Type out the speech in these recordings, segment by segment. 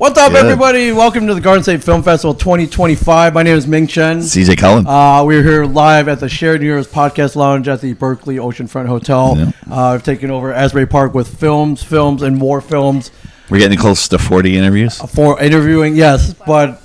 What's up, everybody? Welcome to the Garden State Film Festival 2025. My name is Ming Chen. CJ Cullen. We're here live at the Shared New Year's Podcast Lounge at the Berkeley Oceanfront Hotel. Yeah. I've taken over Asbury Park with films, and more films. We're getting close to 40 interviews. For interviewing, yes, but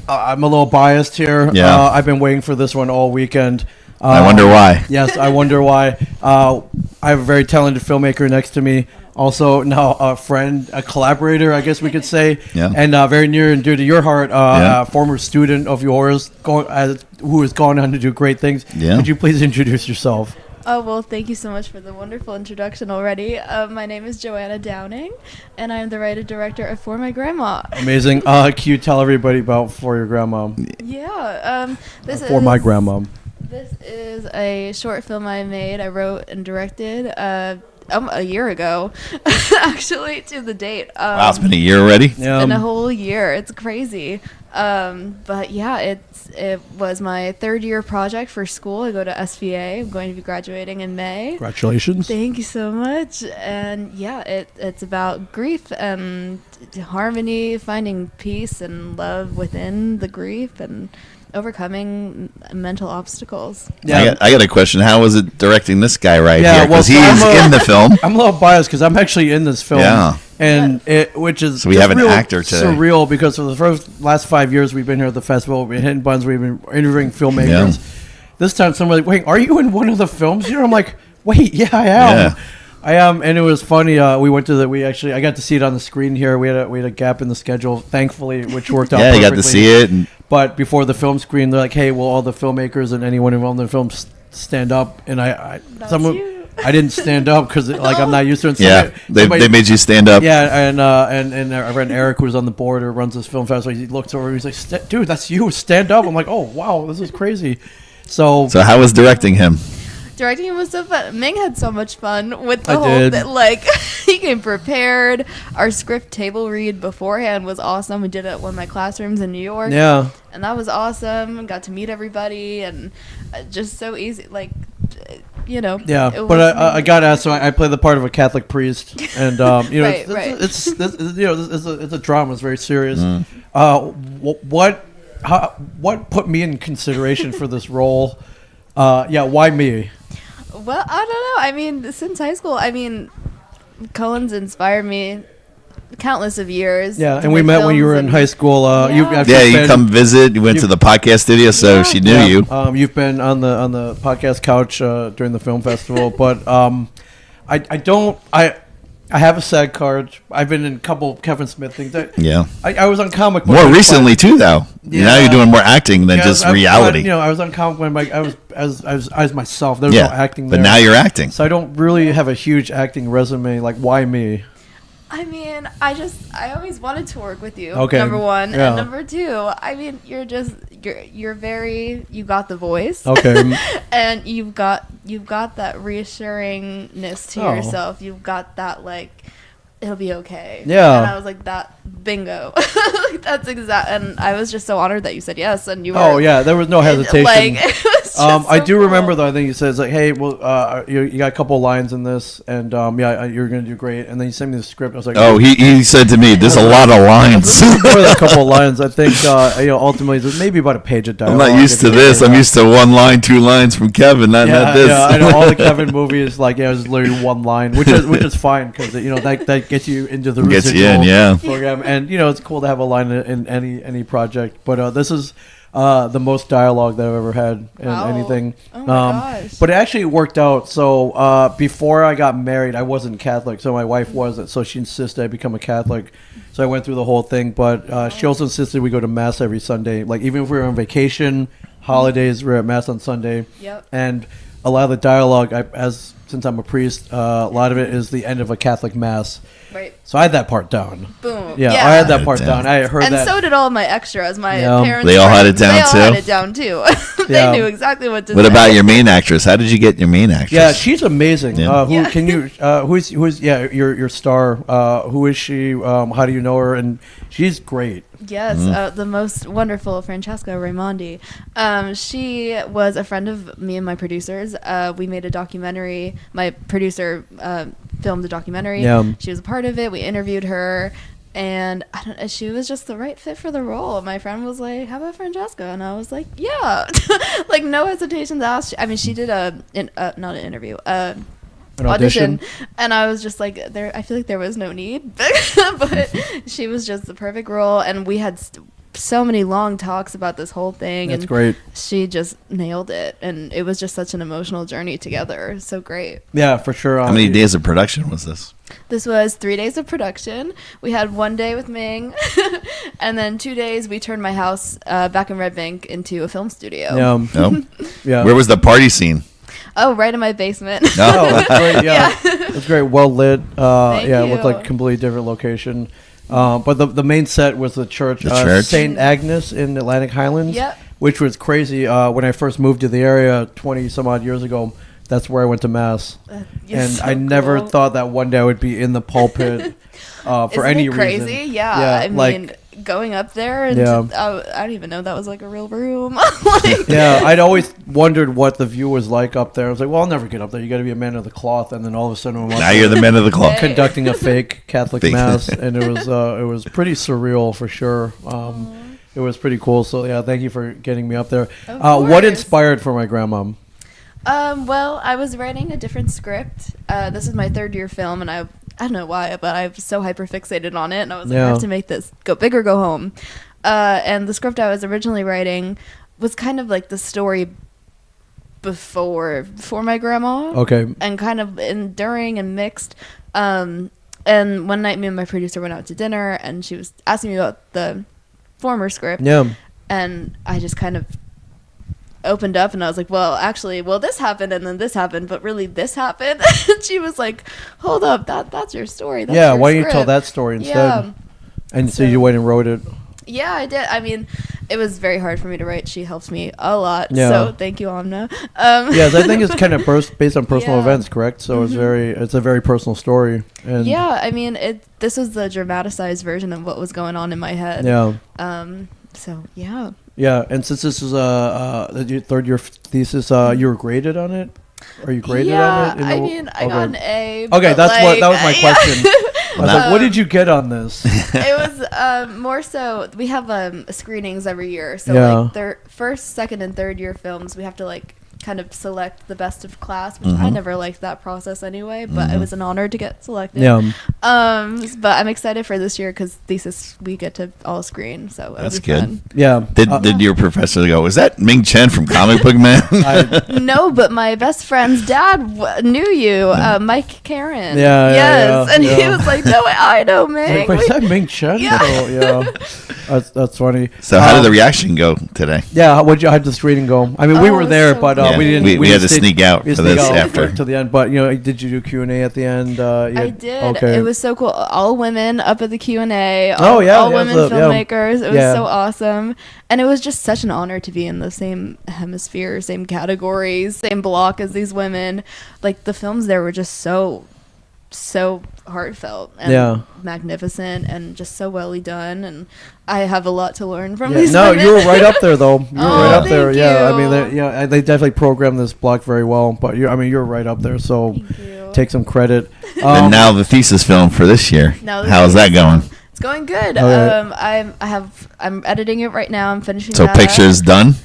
I'm a little biased here. Yeah. I've been waiting for this one all weekend. I wonder why. Yes, I wonder why. I have a very talented filmmaker next to me. Also, now a friend, a collaborator, I guess we could say, and very near and dear to your heart, a former student of yours who has gone on to do great things. Yeah. Could you please introduce yourself? Oh, well, thank you so much for the wonderful introduction already. My name is Joanna Downing, and I am the writer-director of For My Grandma. Amazing. Can you tell everybody about For Your Grandma? Yeah. For My Grandma. This is a short film I made. I wrote and directed a year ago, actually, to the date. Wow, it's been a year already? It's been a whole year. It's crazy. But yeah, it was my third year project for school. I go to SVA. I'm going to be graduating in May. Congratulations. Thank you so much. And yeah, it's about grief and harmony, finding peace and love within the grief and overcoming mental obstacles. Yeah, I got a question. How was it directing this guy here? Because he's in the film. I'm a little biased because I'm actually in this film. Yeah. And which is so we have an actor today. Surreal because for the last 5 years we've been here at the festival, we've been hitting buttons, we've been interviewing filmmakers. Yeah. This time somebody's like, wait, are you in one of the films here? I'm like, wait, yeah, I am. Yeah. I am, and it was funny. I got to see it on the screen here. We had a gap in the schedule, thankfully, which worked out. Yeah, perfectly. You got to see it. But before the film screen, they're like, "Hey, will all the filmmakers and anyone involved in the film stand up?" And I didn't stand up because I'm not used to it. So they made you stand up. Yeah, and our friend Eric, who's on the board or runs this film festival, he looks over, he's like, "Dude, that's you. Stand up." I'm like, "Oh wow, this is crazy." So how was directing him? Directing him was so fun. Ming had so much fun with the whole thing. Like, he came prepared. Our script table read beforehand was awesome. We did it at one of my classrooms in New York. Yeah. And that was awesome. Got to meet everybody and just so easy. Like, you know. Yeah, but I got asked. So I play the part of a Catholic priest, and it's a drama. It's very serious. What put me in consideration for this role? Why me? Well, I don't know. I mean, since high school, Cullen's inspired me countless of years. Yeah, and we met when you were in high school. You come visit. You went to the podcast studio, so she knew you. You've been on the podcast couch during the film festival, but I have a SAG card. I've been in a couple Kevin Smith things. I was on Comic Book. More recently too, though. Yeah. Now you're doing more acting than just reality. I was on Comic Book. I was as myself. There was no acting there. But now you're acting. So I don't really have a huge acting resume. Like, why me? I mean, I always wanted to work with you. Okay. Number one, and number two, I mean, you got the voice. Okay. And you've got that reassuringness to yourself. You've got that, like, it'll be okay. Yeah. And I was like, that bingo. That's exact. And I was just so honored that you said yes. And you were. Oh yeah, there was no hesitation. It was just I do cool. remember though. I think you said it's like, hey, well, you got a couple of lines in this, and you're gonna do great. And then you sent me the script. I was like, oh, he said to me, there's a lot of lines. More than a couple of lines. I think ultimately there's maybe about a page of dialogue. I'm not used to this. I'm used to 1 line, 2 lines from Kevin. Not this. Yeah, I know all the Kevin movies. Like, it's literally 1 line, which is fine because that gets you into the residual program, and it's cool to have a line in any project. But this is the most dialogue that I've ever had in anything. Oh my gosh. But it actually worked out. So before I got married, I wasn't Catholic, so my wife wasn't. So she insisted I become a Catholic. So I went through the whole thing. But she also insisted we go to Mass every Sunday. Like, even if we were on vacation, holidays, we're at Mass on Sunday. Yep. And a lot of the dialogue, since I'm a priest, a lot of it is the end of a Catholic Mass. Right. So I had that part down. Boom. Yeah, I had that part down. I heard that. And so did all my extras. My parents. They all had it down too. They all had it down too. They knew exactly what to say. What about your main actress? How did you get your main actress? Yeah, she's amazing. Can you? Who's your star? Who is she? How do you know her? And she's great. Yes, the most wonderful Francesca Raimondi. She was a friend of me and my producers. We made a documentary. My producer filmed a documentary. Yeah. She was a part of it. We interviewed her, And she was just the right fit for the role. My friend was like, "How about Francesca?" And I was like, "Yeah," like no hesitation to ask. I mean, she did not an interview, an audition, and I was just like, I feel like there was no need, but she was just the perfect role, and we had so many long talks about this whole thing. That's and great. She just nailed it, and it was just such an emotional journey together. So great. Yeah, for sure. How many days of production was this? This was 3 days of production. We had 1 day with Ming, and then 2 days we turned my house back in Red Bank into a film studio. Yeah. Oh. Yeah. Where was the party scene? Oh, right in my basement. Oh, that's great. Yeah, it's great. Well lit. Thank yeah, you. it looked like a completely different location. But the main set was the church, church? St. Agnes in Atlantic Highlands, Yep. which was crazy. When I first moved to the area 20 some odd years ago, that's where I went to mass. And so I never cool. thought that one day I would be in the pulpit for Isn't any it crazy? reason. Yeah. I like, mean, going up there and Yeah. I didn't even know that was like a real room. Like, yeah, I'd always wondered what the view was like up there. I was like, well, I'll never get up there. You got to be a man of the cloth. And then all of a sudden, I'm up now there you're the man of the cloth. conducting a fake Catholic Fake. mass, and it was pretty surreal for sure. It was pretty cool. So yeah, thank you for getting me up there. Of What course. inspired for my grandmom? Well, I was writing a different script. This is my third year film, and I don't know why, but I was so hyper fixated on it, and I was like, I have to make this go big or go home. And the script I was originally writing was kind of like the story before my grandma. Okay. And kind of during and mixed. And one night, me and my producer went out to dinner, and she was asking me about the former script. Yeah. And I just kind of opened up, and I was like, well, this happened, and then this happened, but really this happened. And she was like, hold up, that's your story. That's Yeah. your Why don't you script. tell that story instead? Yeah. And so you went and wrote it. Yeah, I did. I mean, it was very hard for me to write. She helped me a lot. Yeah. So thank you, Amna. Yes, I think it's kind of based on personal Yeah. events, correct? So it's a very personal story. And yeah, I mean, this was the dramatized version of what was going on in my head. Yeah. So yeah. Yeah, and since this is your third year thesis, you were graded on it. Are you graded on it? I mean, I got an A. Okay, but that was my yeah. question. I was like, what did you get on this? It was more so we have screenings every year, so Yeah. like their first, second, and third year films, we have to like kind of select the best of class, which I never liked that process anyway, but it was an honor to get selected. Yeah. But I'm excited for this year because thesis we get to all screen, so it'll That's be good. fun. Yeah. Did your professor go, is that Ming Chen from Comic Book Man? No, but my best friend's dad knew you, Mike Karen. Yeah, Yes, yeah, and yeah. he was like, "No, I know Ming." Like, wait, is that Ming Chen? Yeah. Oh, yeah. That's funny. So how did the reaction go today? Yeah, how'd the screening go? I mean, we were there, so but good. we didn't. We had to stayed- sneak out we for sneak this out after. to the end. But did you do Q&A at the end? I did. Okay. It was so cool. All women up at the Q&A. Oh, yeah, All yeah, women so, yeah. filmmakers. It was Yeah. so awesome. And it was just such an honor to be in the same hemisphere, same categories, same block as these women. Like, the films there were just so heartfelt and magnificent and just so well done. And I have a lot to learn from these women. you were right up there, though. You were right up there. thank Yeah, I you. mean, they definitely programmed this block very well. But you're right up there. So Thank you. take some credit. And now the thesis film for this year. Now the How's that thesis going? It's going good. Okay. I'm editing it right now. I'm finishing So that pictures up. done? Okay.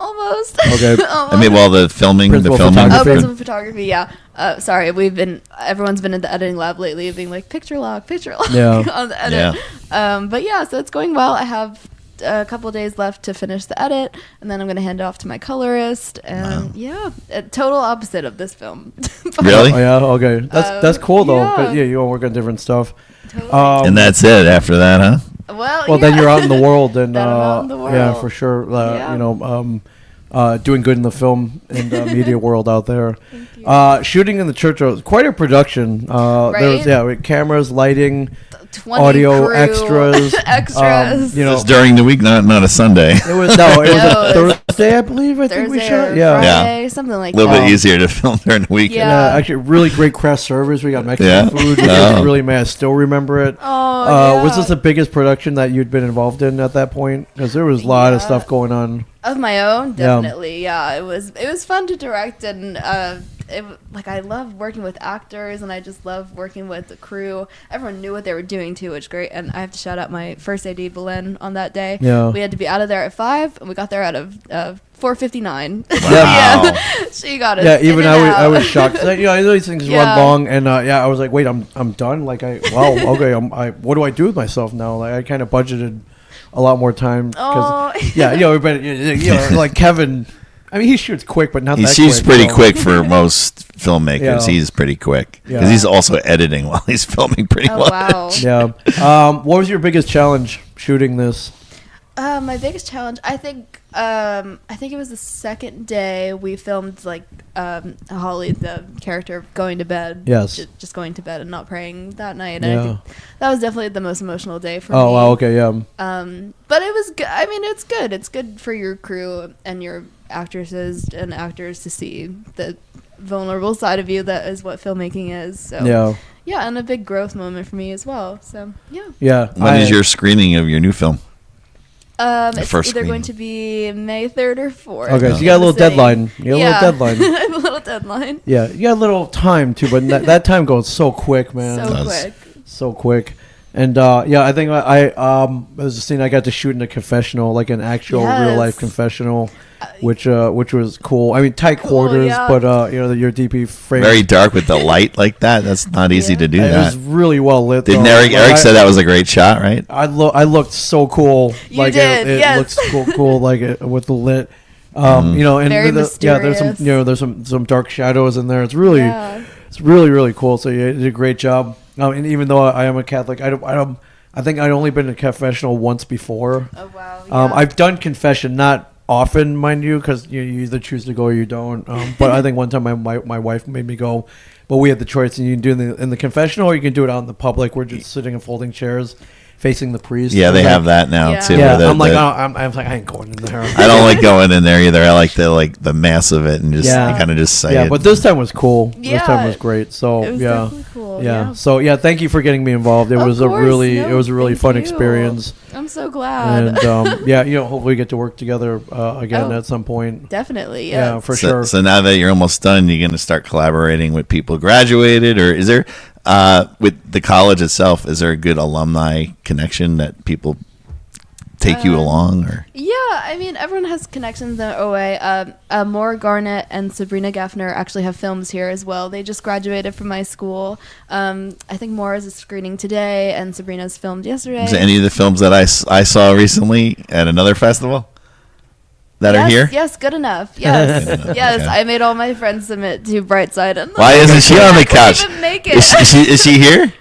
Almost. I mean, well, the filming, Principal the filming. photography. Oh, principal photography, yeah. Sorry, everyone's been in the editing lab lately being like, picture log Yeah. on the edit. But yeah, so it's going well. I have a couple days left to finish the edit, and then I'm going to hand it off to my colorist. And a total opposite of this film. But Really? Oh, yeah. Okay. That's cool though. yeah. But you all work on different stuff. Totally. And that's it after that, huh? well, Then you're out in the world, and Then I'm out in the yeah, world. for sure. Yeah. Doing good in the film and media world out there. Thank you. Shooting in the church was quite a production. There was Right? with cameras, lighting, 20 audio, crew, extras. extras. It's during the week, not a Sunday. It was no, it was No, a it was Thursday, I believe. I think we Thursday shot. or Yeah. Friday, something like A little that. bit easier to film during the weekend. Yeah. Actually, really great craft service. We got Mexican Yeah? food. Which Oh. was really, man, I still remember it. Oh, Was yeah. this the biggest production that you'd been involved in at that point? Because there was a lot of Yeah. stuff going on. Of my own, Yeah. definitely. Yeah, it was fun to direct and like I love working with actors, and I just love working with the crew. Everyone knew what they were doing too, which is great. And I have to shout out my first AD, Belen, on that day. Yeah. We had to be out of there at 5, and we got there out of 4:59. Wow. Yeah, she got us. Yeah, even in and I out. was shocked. Like, these things run long, and I was like, wait, I'm done. Like okay, what do I do with myself now? Like I kind of budgeted a lot more time. Oh. But like Kevin. I mean, he shoots quick, but not that quick. He's pretty quick for most filmmakers. Yeah. He's pretty quick because Yeah. he's also editing while he's filming pretty much. Wow. Yeah. What was your biggest challenge shooting this? My biggest challenge, I think it was the second day we filmed like Holly, the character, going to bed. Yes. Just going to bed and not praying that night. Yeah. And I think that was definitely the most emotional day for me. Oh, wow. Okay. Yeah. But it was good. I mean, it's good. It's good for your crew and your actresses and actors to see the vulnerable side of you. That is what filmmaking is. So yeah, and a big growth moment for me as well. So yeah. When is your screening of your new film? It's first either screening. going to be May 3rd or 4th. Okay, so you got a little deadline. You got a little deadline. I have a little deadline. Yeah, you got a little time too, but that time goes so quick, man. So quick. So quick. And I think I was a scene I got to shoot in a confessional, like an actual real life confessional, which was cool. I mean, tight quarters, but your DP frame Very dark with the light like that. That's not easy to do It that. was really well lit. Didn't though. Eric said that was a great shot, right? I looked so cool. You like did, it yes. looked so cool, like it, with the lit. And Very there's some there's some dark shadows in there. It's really it's really cool. So you did a great job. And even though I am a Catholic, I think I'd only been in a confessional once before. Oh wow. Yeah. I've done confession, not often, mind you, because you either choose to go or you don't. But I think one time my wife made me go, but we had the choice, and you can do it in the confessional, or you can do it out in the public. We're just sitting in folding chairs, facing the priest. Yeah, they have that now too. Yeah, where I'm like, I ain't going in there. I don't like going in there either. I like the mass of it and just kind of just say it. Yeah, but this time was cool. Yeah. This time was great. So It was definitely cool. Yeah. So thank you for getting me involved. It was a really fun experience. I'm so glad. And hopefully we get to work together again at some point. Definitely. Yeah, for sure. So now that you're almost done, you're going to start collaborating with people graduated, or is there with the college itself? Is there a good alumni connection that people take you along, or? Yeah, I mean, everyone has connections in their own way. Maura Garnett and Sabrina Gaffner actually have films here as well. They just graduated from my school. I think Maura's is screening today, and Sabrina's filmed yesterday. Is there any of the films that I saw recently at another festival that are here? Yes, good enough. Yes, Good enough, yes. okay. I made all my friends submit to Brightside. And Why isn't she on the couch? Even make it. Is she here?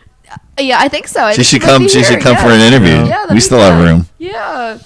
Yeah, I think so. She should come. She should come for an interview. Yeah, that'd we be still fun. have room. Yeah.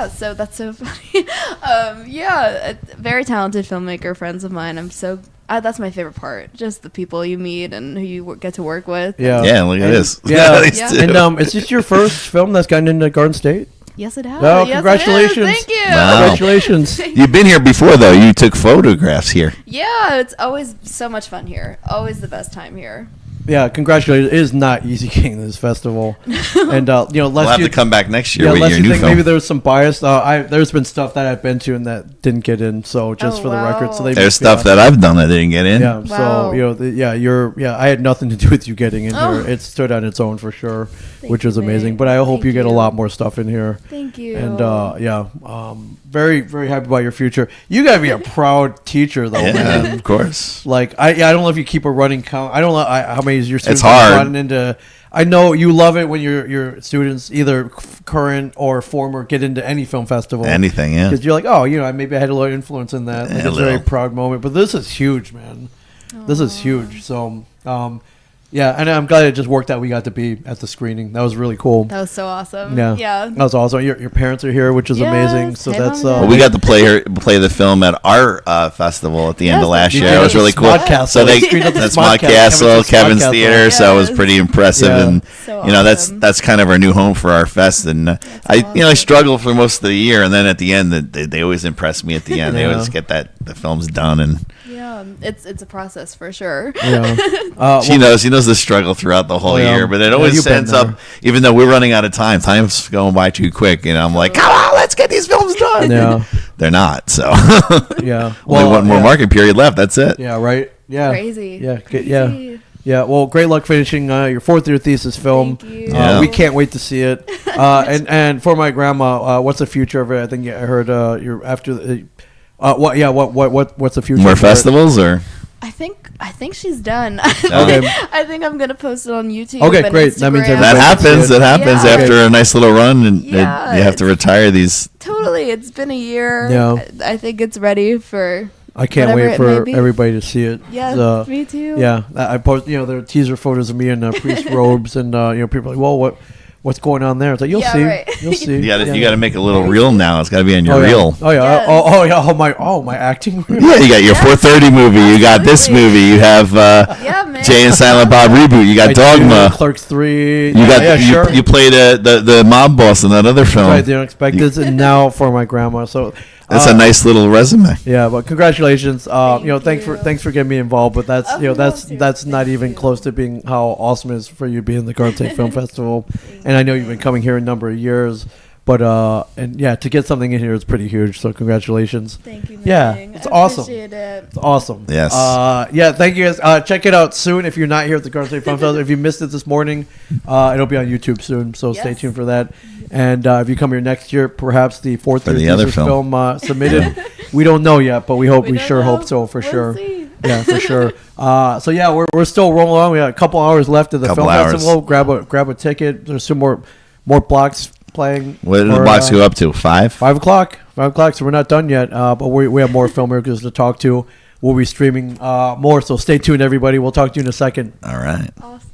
So that's so funny. A very talented filmmaker, friends of mine. That's my favorite part. Just the people you meet and who you get to work with. Yeah. Yeah, look at this. Yeah. These two. And is this your first film that's gotten into Garden State? Yes, it has. Oh, Yes, congratulations. it is. Thank you. Wow. Congratulations. You've been here before, though. You took photographs here. Yeah, it's always so much fun here. Always the best time here. Yeah, congratulations. It is not easy getting this festival. And, We'll have to come back next year with unless your you new think film. maybe there was some bias. There's been stuff that I've been to and that didn't get in. So just for the record, so There's stuff that I've done that didn't get in. Yeah. Wow. So I had nothing to do with you getting in here. It stood on its own for sure, which is amazing. But I hope you get a lot more stuff in here. Thank you. And very very happy about your future. You gotta be a proud teacher though, Yeah, man. of course. Like I don't know if you keep a running count. I don't know how many of your students It's hard. have gotten into. I know you love it when your students, either current or former, get into any film festival. Anything, yeah. Because you're like, maybe I had a little influence in that. Like, Yeah, it's a very proud moment. But this is huge, man. This is huge. So, and I'm glad it just worked out. We got to be at the screening. That was really cool. That was so awesome. Yeah, Yeah. that was awesome. Your parents are here, which is amazing. So Hey, that's Mom and Well, we got to play the film at our festival at the end of last You year. did It was at really the cool. Smod Castle. So they Screened at the that's Smod Smod Castle, Castle, Kevin's Smod Theater. Castle. So it was Yes. pretty impressive, Yeah. and So that's kind of our new home for our fest. And I struggled for most of the year, and then at the end, they always impress me. At the end, they always get the films done, and Yeah, it's a process for sure. Yeah. she knows the struggle throughout the whole year, but it always you've been ends there. up. Even though we're running out of time, time's going by too quick, and I'm like, come on, let's get these films done. Yeah. they're not. So Yeah. only one more yeah. market period left. That's it. Yeah. Right. Yeah. Crazy. Yeah. Crazy. Yeah. Yeah. Well, great luck finishing your fourth year thesis film. Thank you. Yeah. We can't wait to see it. And for my grandma, what's the future of it? I think I heard you're after the. What's the future? More of it? festivals or? I think she's done. Okay. I think I'm gonna post it on YouTube. Okay, and great. That means Instagram. everybody- That happens. Yeah. It happens Yeah. after a nice little run, and Yeah. you have to retire these. Totally. It's been a year. Yeah. I think it's ready for. I can't Whatever wait it for may be. everybody to see it. Yeah, me too. Yeah, I post. There are teaser photos of me in priest robes, and people are like, "Well, what's going on there?" It's like you'll Yeah, see, right. you'll see. You got to make a little reel now. It's got to be on your Oh yeah. reel. Oh yeah. Yes. My acting. Reel. Yeah, you got your Yeah, 4:30 movie. You got this absolutely. movie. You have Yeah, man. Jay and Silent Bob reboot. You got I do, Dogma. Clerks 3. You got yeah, you, sure. you played the mob boss in that other film. Right, the unexpected, and now for my grandma. So That's a nice little resume. Yeah, but congratulations. Thank Thanks for getting me involved. But that's Of that's course, that's not thank even you. close to being how awesome it is for you being the Garden Film Festival. And I know you've been coming here a number of years. But to get something in here is pretty huge. So congratulations. Thank you. Yeah, Ming. it's I awesome. Appreciate it. It's awesome. Yes. Thank you guys. Check it out soon if you're not here at the Garden State Film Festival. If you missed it this morning, it'll be on YouTube soon. So stay Yes. tuned for that. And if you come here next year, perhaps the fourth For year the other thesis film. submitted. We don't know yet, but we hope. We don't sure know. hope so for We'll sure. see. Yeah, for sure. We're still rolling along. We got a couple hours left of the Couple film hours. festival. Grab a ticket. There's some more blocks playing. What did the for, box go up to? 5? 5 o'clock. 5 o'clock. So we're not done yet. But we have more filmmakers to talk to. We'll be streaming more. So stay tuned, everybody. We'll talk to you in a second. All right. Awesome.